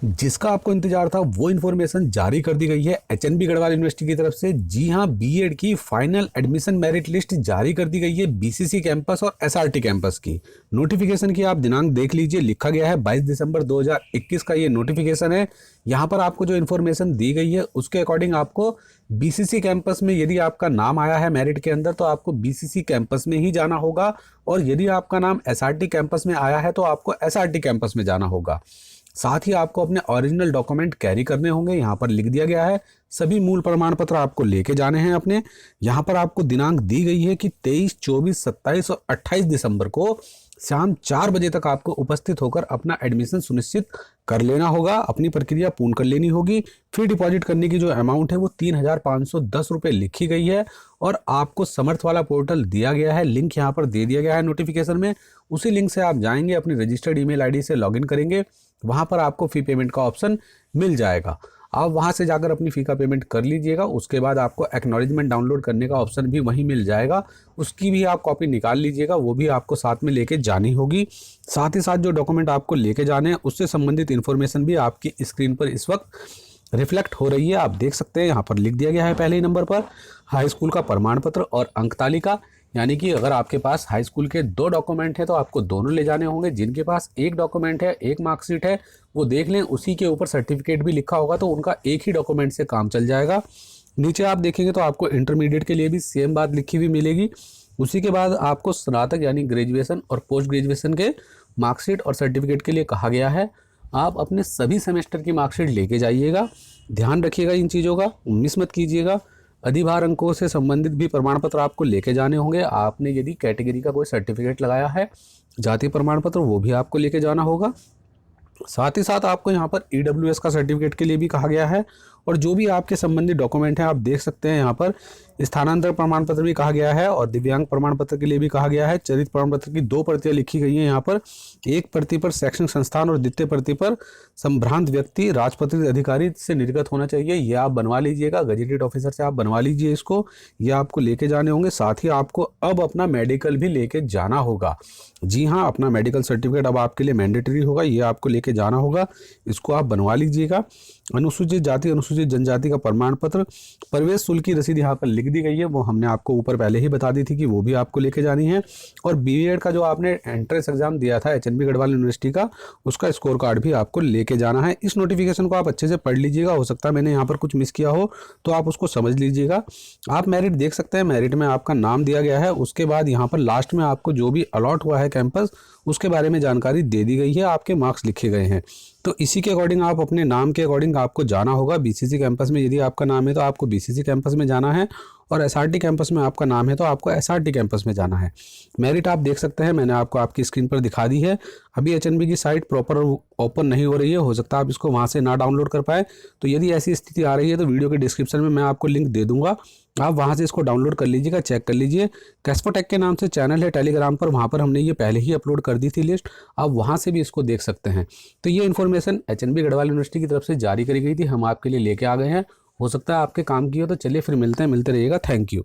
जिसका आपको इंतजार था वो इन्फॉर्मेशन जारी कर दी गई है एचएनबी गढ़वाल यूनिवर्सिटी की तरफ से। जी हां, बीएड की फाइनल एडमिशन मेरिट लिस्ट जारी कर दी गई है बीसीसी कैंपस और एसआरटी कैंपस की। नोटिफिकेशन की आप दिनांक देख लीजिए, लिखा गया है 22 दिसंबर 2021 का ये नोटिफिकेशन है। यहाँ पर आपको जो इन्फॉर्मेशन दी गई है उसके अकॉर्डिंग आपको बीसीसी कैंपस में यदि आपका नाम आया है मेरिट के अंदर तो आपको बीसीसी कैंपस में ही जाना होगा, और यदि आपका नाम एसआरटी कैंपस में आया है तो आपको एसआरटी कैंपस में जाना होगा। साथ ही आपको अपने ओरिजिनल डॉक्यूमेंट कैरी करने होंगे। यहाँ पर लिख दिया गया है सभी मूल प्रमाण पत्र आपको लेके जाने हैं अपने। यहाँ पर आपको दिनांक दी गई है कि 23, 24, 27 और 28 दिसंबर को शाम 4 बजे तक आपको उपस्थित होकर अपना एडमिशन सुनिश्चित कर लेना होगा, अपनी प्रक्रिया पूर्ण कर लेनी होगी। फिर डिपॉजिट करने की जो अमाउंट है वो 3,510 रुपये लिखी गई है, और आपको समर्थ वाला पोर्टल दिया गया है, लिंक यहाँ पर दे दिया गया है नोटिफिकेशन में। उसी लिंक से आप जाएंगे, अपनी रजिस्टर्ड ईमेल आईडी से लॉगिन करेंगे, वहाँ पर आपको फ़ी पेमेंट का ऑप्शन मिल जाएगा। आप वहाँ से जाकर अपनी फ़ी का पेमेंट कर लीजिएगा। उसके बाद आपको एक्नॉलेजमेंट डाउनलोड करने का ऑप्शन भी वहीं मिल जाएगा, उसकी भी आप कॉपी निकाल लीजिएगा, वो भी आपको साथ में लेके जानी होगी। साथ ही साथ जो डॉक्यूमेंट आपको लेके जाने हैं उससे संबंधित इन्फॉर्मेशन भी आपकी स्क्रीन पर इस वक्त रिफ्लेक्ट हो रही है, आप देख सकते हैं। यहाँ पर लिख दिया गया है पहले ही नंबर पर हाई स्कूल का प्रमाण पत्र और अंक तालिका, यानी कि अगर आपके पास हाई स्कूल के 2 डॉक्यूमेंट हैं तो आपको दोनों ले जाने होंगे। जिनके पास एक डॉक्यूमेंट है, एक मार्कशीट है, वो देख लें, उसी के ऊपर सर्टिफिकेट भी लिखा होगा तो उनका एक ही डॉक्यूमेंट से काम चल जाएगा। नीचे आप देखेंगे तो आपको इंटरमीडिएट के लिए भी सेम बात लिखी हुई मिलेगी। उसी के बाद आपको स्नातक यानी ग्रेजुएशन और पोस्ट ग्रेजुएशन के मार्कशीट और सर्टिफिकेट के लिए कहा गया है। आप अपने सभी सेमेस्टर की मार्कशीट लेके जाइएगा, ध्यान रखिएगा इन चीज़ों का, मिस मत कीजिएगा। अधिभार अंकों से संबंधित भी प्रमाण पत्र आपको लेके जाने होंगे। आपने यदि कैटेगरी का कोई सर्टिफिकेट लगाया है, जाति प्रमाण पत्र, वो भी आपको लेके जाना होगा। साथ ही साथ आपको यहाँ पर ईडब्ल्यूएस का सर्टिफिकेट के लिए भी कहा गया है, और जो भी आपके संबंधित डॉक्यूमेंट हैं आप देख सकते हैं यहाँ पर स्थानांतरण प्रमाण पत्र भी कहा गया है, और दिव्यांग प्रमाण पत्र के लिए भी कहा गया है। चरित प्रमाण पत्र की 2 प्रतियां लिखी गई हैं यहाँ पर, एक प्रति पर शैक्षणिक संस्थान और द्वितीय प्रति पर संभ्रांत व्यक्ति राजपत्रित अधिकारी से निर्गत होना चाहिए। ये आप बनवा लीजिएगा, गजेटेड ऑफिसर से आप बनवा लीजिए इसको, ये आपको लेके जाने होंगे। साथ ही आपको अब अपना मेडिकल भी लेके जाना होगा। जी हाँ, अपना मेडिकल सर्टिफिकेट अब आपके लिए मैंडेटरी होगा, ये आपको लेके जाना होगा, इसको आप बनवा लीजिएगा। अनुसूचित जाति अनुसूचित जनजाति का प्रमाण पत्र, प्रवेश शुल्क की रसीद यहाँ पर लिख दी गई है, वो हमने आपको ऊपर पहले ही बता दी थी कि वो भी आपको लेके जानी है। और बीएड का जो आपने एंट्रेंस एग्जाम दिया था एचएनबी गढ़वाल यूनिवर्सिटी का, उसका स्कोर कार्ड भी आपको लेके जाना है। इस नोटिफिकेशन को आप अच्छे से पढ़ लीजिएगा, हो सकता है मैंने यहाँ पर कुछ मिस किया हो तो आप उसको समझ लीजिएगा। आप मेरिट देख सकते हैं, मेरिट में आपका नाम दिया गया है, उसके बाद यहाँ पर लास्ट में आपको जो भी अलॉट हुआ है कैंपस उसके बारे में जानकारी दे दी गई है, आपके मार्क्स लिखे गए हैं। तो इसी के अकॉर्डिंग आप अपने नाम के अकॉर्डिंग आपको जाना होगा बीसीसी कैंपस में। यदि आपका नाम है तो आपको बीसीसी कैंपस में जाना है, और एसआरटी कैंपस में आपका नाम है तो आपको एसआरटी कैंपस में जाना है। मेरिट आप देख सकते हैं, मैंने आपको आपकी स्क्रीन पर दिखा दी है। अभी एचएनबी की साइट प्रॉपर ओपन नहीं हो रही है, हो सकता है आप इसको वहाँ से ना डाउनलोड कर पाए। तो यदि ऐसी स्थिति आ रही है तो वीडियो के डिस्क्रिप्शन में मैं आपको लिंक दे दूंगा, आप वहाँ से इसको डाउनलोड कर लीजिएगा, चेक कर लीजिए। कैस्पोटेक के नाम से चैनल है टेलीग्राम पर, वहाँ पर हमने ये पहले ही अपलोड कर दी थी लिस्ट, आप वहाँ से भी इसको देख सकते हैं। तो ये इन्फॉर्मेशन एचएनबी गढ़वाल यूनिवर्सिटी की तरफ से जारी करी गई थी, हम आपके लिए लेके आ गए हैं। हो सकता है आपके काम की हो, तो चलिए फिर मिलते रहिएगा। Thank you.